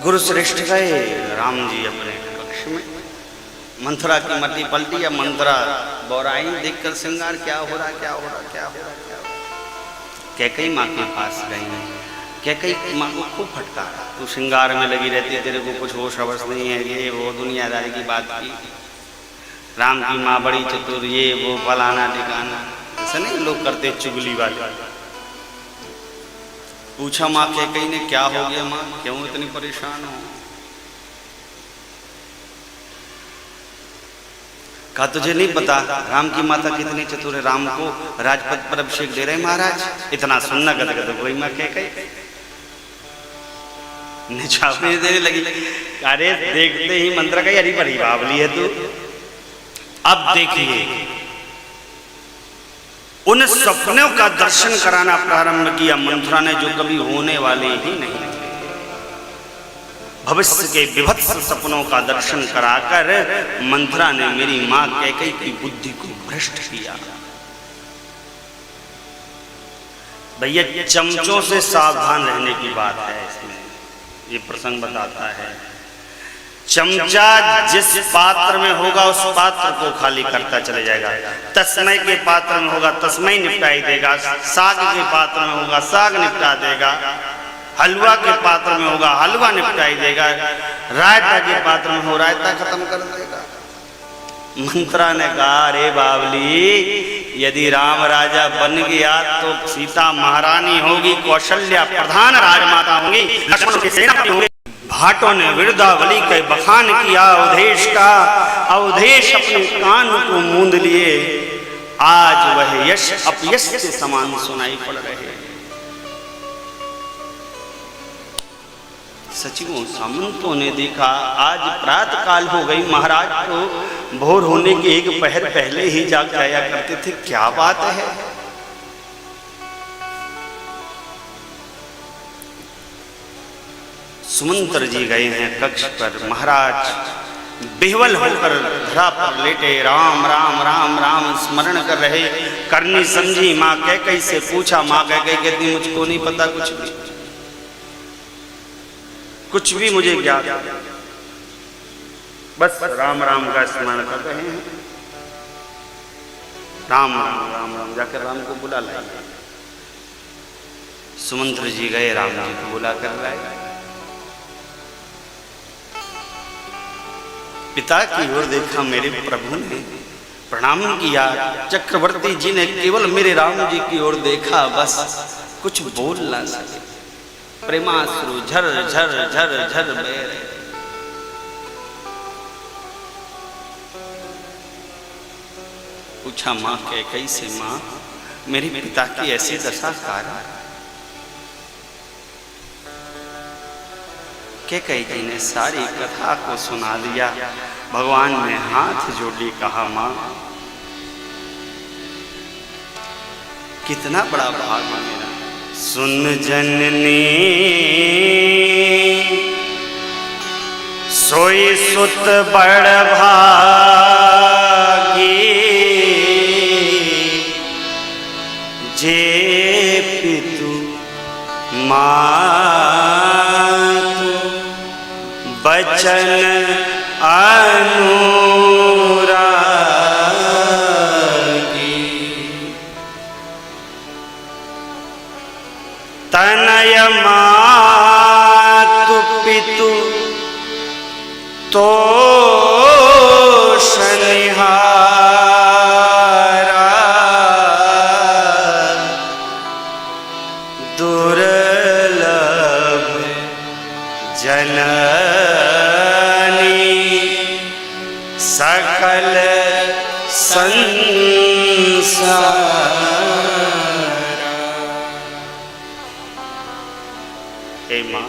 गुरु श्रेष्ठ गए राम जी अपने कक्ष में। मंथरा की मति पलटी या मंथरा बौराई देखकर श्रृंगार क्या हो रहा क्या हो रहा क्या हो रहा क्या हो रहा। कैकई माँ के पास गई। कैकई माँ को खूब फटकारा, तू श्रृंगार में लगी रहती है, तेरे को कुछ होश हवस नहीं है, ये वो दुनियादारी की बात की। राम की माँ बड़ी चतुर, ये वो फलाना ठिकाना, ऐसा नहीं लोग करते चुगली वाले। पूछा माँ कैकई ने क्या हो गया माँ, क्यों इतनी परेशान हो। कहा तुझे नहीं पता राम की माता कितनी चतुर है, राम को राजपद पर अभिषेक दे रहे महाराज। इतना सुनना गदगद हो गई माँ कैकई, निछापने देने लगी। अरे देखते ही मंत्र का हरी भरी बावली है तू। अब देखिए उन सपनों का दर्शन कराना प्रारंभ किया मंथरा ने, जो कभी होने वाले ही नहीं थे। भविष्य के विभत्स सपनों का दर्शन कराकर मंथरा ने मेरी मां कैकई की बुद्धि को भ्रष्ट किया। भैया चमचों से सावधान रहने की बात है इसमें, ये प्रसंग बताता है। चमचा जिस पात्र में होगा उस पात्र को खाली करता चले जाएगा। तस्मय के पात्र में होगा तस्मय निपटाई देगा, साग के पात्र में होगा साग निपटा देगा, हलवा के पात्र में होगा हलवा निपटाई देगा, रायता के पात्र में हो रायता खत्म कर देगा। मंत्रा ने कहा अरे बावली, यदि राम राजा बन गया तो सीता महारानी होगी, कौशल्या प्रधान राजमाता होगी, लक्ष्मण की सेनापति होंगे। भाटों ने वृद्धावली के बखान किया अवधेश का, अवधेश अपने कान को मूंद लिए। आज वह यश अपयश के समान सुनाई पड़ रहे। सचिवों सामंतों ने देखा आज प्रातः काल हो गई, महाराज तो भोर होने के एक पहर पहले ही जाग जाया करते थे, क्या बात है। सुमंत्र जी गए हैं कक्ष पर। महाराज बेहवल होकर धरा पर लेटे राम राम राम राम स्मरण कर रहे। करनी समझी माँ कैकई से पूछा, माँ कैकई कहती मुझको नहीं पता कुछ भी मुझे ज्ञात, बस राम राम का स्मरण कर रहे हैं। राम राम राम राम जाकर राम को बुला लाए। सुमंत्र जी गए राम जी को बुला कर लाए। पिता की ओर देखा मेरे प्रभु ने, प्रणाम किया। चक्रवर्ती जी ने केवल मेरे राम जी की ओर देखा, बस कुछ बोल ना सके। प्रेमाश्रु झर झर झर झर बह रहे। पूछा माँ कैकई से, माँ मेरे पिता की ऐसी दशा कारण। कैकई जी ने सारी कथा को सुना दिया। भगवान ने हाथ जोड़ी कहा माँ कितना बड़ा भाग मेरा। सुन जननी सोई सुत बड़ भागी, जे पितु मातु बचन अनुरागी। तनय मातु पितु तोषनिहारा, दुर्लभ जननी सकल संसार। हे माँ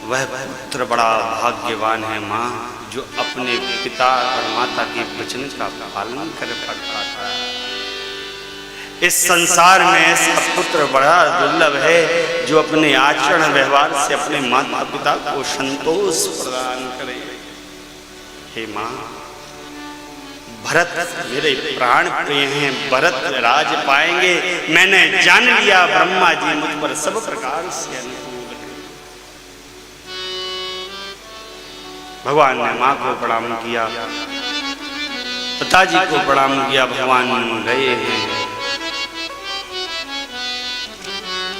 वह पुत्र बड़ा भाग्यवान है माँ, जो अपने पिता और माता के वचन का पालन कर पाता है। इस संसार में ऐसा पुत्र बड़ा दुर्लभ है जो अपने आचरण व्यवहार से अपने माता पिता को संतोष प्रदान करे। हे माँ भरत मेरे प्राण प्रिय हैं, भरत राज पाएंगे। मैंने जान लिया ब्रह्मा जी मुझ पर सब प्रकार से अनुकूल हैं। भगवान ने माँ को प्रणाम किया, पिताजी को प्रणाम किया, भगवान गए हैं।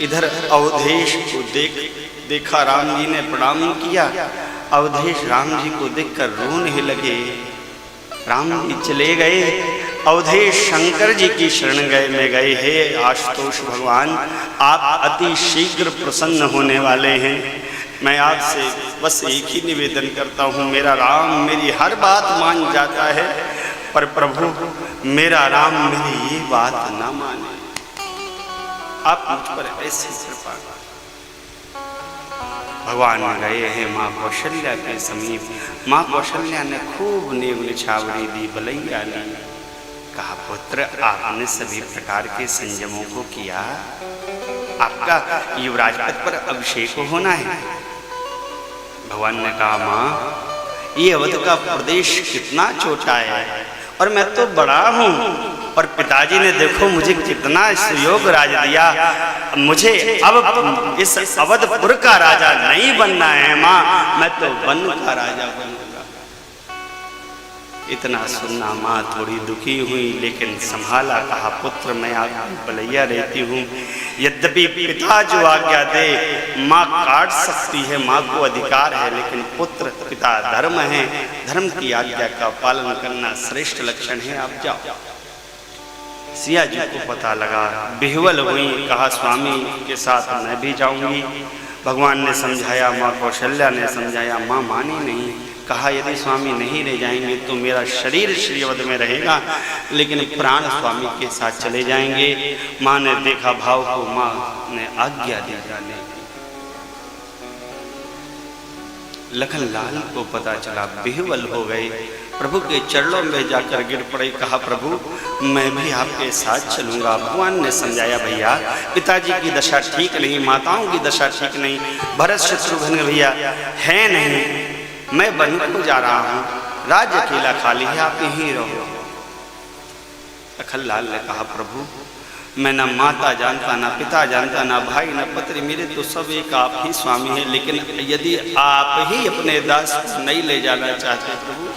इधर अवधेश को देखा राम जी ने प्रणाम किया। अवधेश राम जी को देखकर रोने लगे। राम जी चले गए। अवधेश शंकर जी की शरण में गए। हे आशुतोष भगवान, आप अति शीघ्र प्रसन्न होने वाले हैं। मैं आपसे बस एक ही निवेदन करता हूँ, मेरा राम मेरी हर बात मान जाता है, पर प्रभु मेरा राम मेरी ये बात ना माने। आप मुझ पर ऐसी कृपा। भगवान गए हैं माँ कौशल्या के समीप। माँ कौशल्या ने खूब नेव निछावनी दी, बलैया ली। कहा, पुत्र आपने सभी प्रकार के संयमों को किया, आपका युवराज पद पर अभिषेक होना है। भगवान ने कहा, माँ ये अवध का प्रदेश कितना छोटा है और मैं तो बड़ा हूँ, और पिताजी ने देखो मुझे कितना सुयोग राज दिया। मुझे अब इस अवधपुर का राजा नहीं बनना है माँ, मैं तो वन का राजा बनूंगा। इतना सुनना माँ थोड़ी दुखी हुई, लेकिन संभाला। कहा, पुत्र मैं आपकी बलैया रहती हूँ, यद्यपि पिता जो आज्ञा दे माँ काट सकती है, माँ को अधिकार है, लेकिन पुत्र पिता धर्म है, धर्म की आज्ञा का पालन करना श्रेष्ठ लक्षण है, आप जाओ। सिया जी को पता लगा, बिहवल हुई। कहा, स्वामी के साथ मैं भी जाऊंगी। भगवान ने समझाया, माँ कौशल्या ने समझाया, माँ मानी नहीं। कहा, यदि स्वामी नहीं रह जाएंगे तो मेरा शरीर श्रीअवध में रहेगा, लेकिन प्राण स्वामी के साथ चले जाएंगे। माँ ने देखा भाव को, माँ ने आज्ञा दी जाने। लखनलाल को पता चला, बिहवल हो गए। प्रभु के चरणों में जाकर गिर पड़े। कहा, प्रभु मैं भी आपके साथ चलूंगा। भगवान ने समझाया, भैया पिताजी की दशा ठीक नहीं, माताओं की दशा ठीक नहीं, भरत शत्रुघ्न भैया है नहीं, मैं वन को जा रहा हूँ, राज्य अकेला खाली है, आप यहीं रहो। लखनलाल ने कहा, प्रभु मैं ना माता जानता, ना पिता जानता, ना भाई, ना पत्री, मेरे तो सब एक आप ही स्वामी हैं, लेकिन यदि आप ही अपने दास को नहीं ले जाना चाहते प्रभु,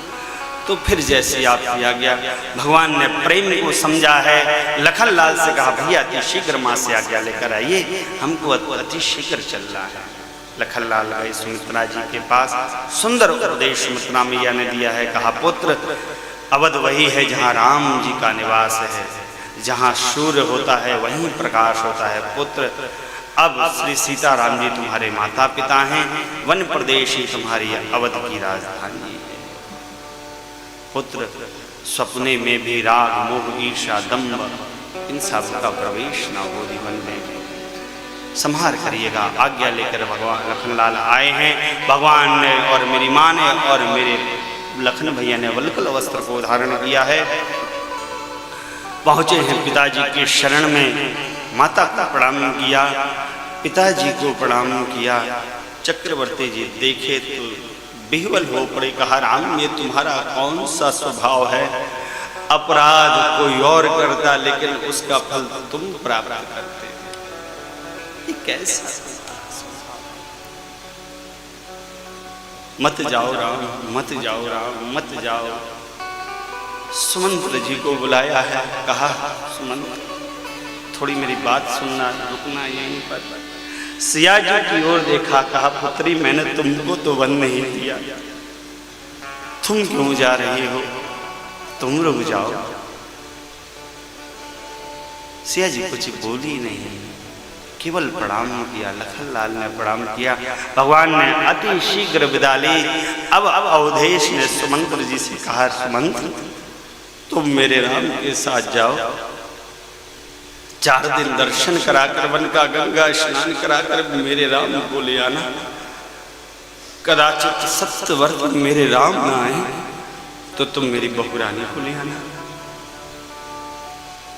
तो फिर जैसे आप किया गया। भगवान ने प्रेम को समझा है। लखनलाल से कहा, भैया अति शीघ्र माँ से आज्ञा लेकर आइए, हमको अति शीघ्र चलना है। लखनलाल गए सुमित्रा जी के पास। सुंदर उपदेश सुमित्रा मैया ने दिया है। कहा, पुत्र अवध वही है जहाँ राम जी का निवास है, जहाँ सूर्य होता है वहीं प्रकाश होता है। पुत्र अब श्री सीताराम जी तुम्हारे माता पिता हैं, वन प्रदेश ही तुम्हारी अवध की राजधानी है। पुत्र सपने में भी राग मोह ईर्षा दंभ इन सब का प्रवेश न हो जीवन में, संहार करिएगा। आज्ञा लेकर भगवान लखनलाल आए हैं। भगवान ने और मेरी माँ ने और मेरे लखन भैया ने वल्कल वस्त्र को धारण किया है। पहुँचे हैं पिताजी के शरण में। माता को प्रणाम किया, पिताजी को प्रणाम किया। चक्रवर्ती जी देखे तो बिहवल हो पड़े। कहा, राम ये तुम्हारा कौन सा स्वभाव है? अपराध कोई और करता, लेकिन उसका फल तुम प्राप्त करते, ये कैसा? मत जाओ राम, मत जाओ राम, मत जाओ। सुमंत्र जी को बुलाया है। कहा, सुमंत्र थोड़ी मेरी बात सुनना, रुकना यहीं पर। सिया जी की ओर देखा। कहा, पुत्री मैंने तुमको तो वन नहीं दिया, तुम क्यों जा रही हो? तुम रुक जाओ। सिया जी कुछ बोली नहीं, केवल प्रणाम किया। लखनलाल ने प्रणाम किया। भगवान ने अति शीघ्र विदा ली। अब अवधेश ने सुमंत्र जी से कहा, सुमंत्र तुम मेरे राम के साथ जाओ, 4 दिन दर्शन कराकर वन का गंगा स्नान कराकर मेरे राम को ले आना। कदाचित 7 वर्ष मेरे राम ना आए तो तुम मेरी बहू रानी को ले आना।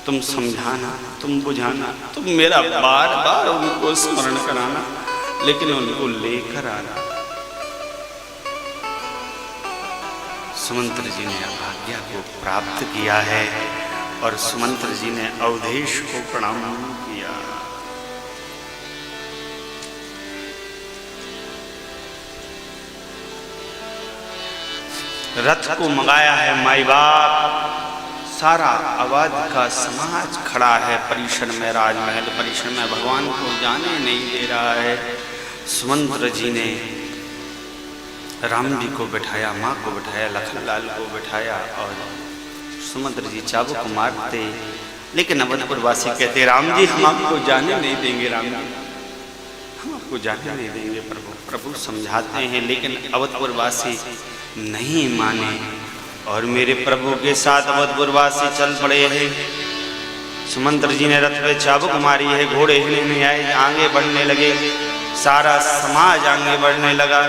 तुम समझाना, तुम बुझाना, तुम मेरा बार बार उनको स्मरण कराना, लेकिन उनको लेकर आना। सुमंत्र जी ने आज्ञा को प्राप्त किया है और सुमंत्र जी ने अवधेश को प्रणाम किया। रथ को मंगाया है माई बाप, सारा अवध का समाज खड़ा है परिसर में, राजमहल परिसर में, भगवान को जाने नहीं दे रहा है। सुमंत्र जी ने राम जी को बिठाया, माँ को बिठाया, लखनलाल को बिठाया और सुमंत्र जी चाबुक मारते, लेकिन अवधपुर वासी कहते राम जी हम आपको जाने नहीं देंगे, राम जी हम आपको जाने नहीं देंगे। प्रभु समझाते हैं लेकिन अवधपुर वासी नहीं माने और मेरे प्रभु के साथ अवधपुर वासी चल पड़े हैं। सुमंत्र जी ने रथ पे चाबुक मारी है, घोड़े हिलने आए, आगे बढ़ने लगे, सारा समाज आगे बढ़ने लगा।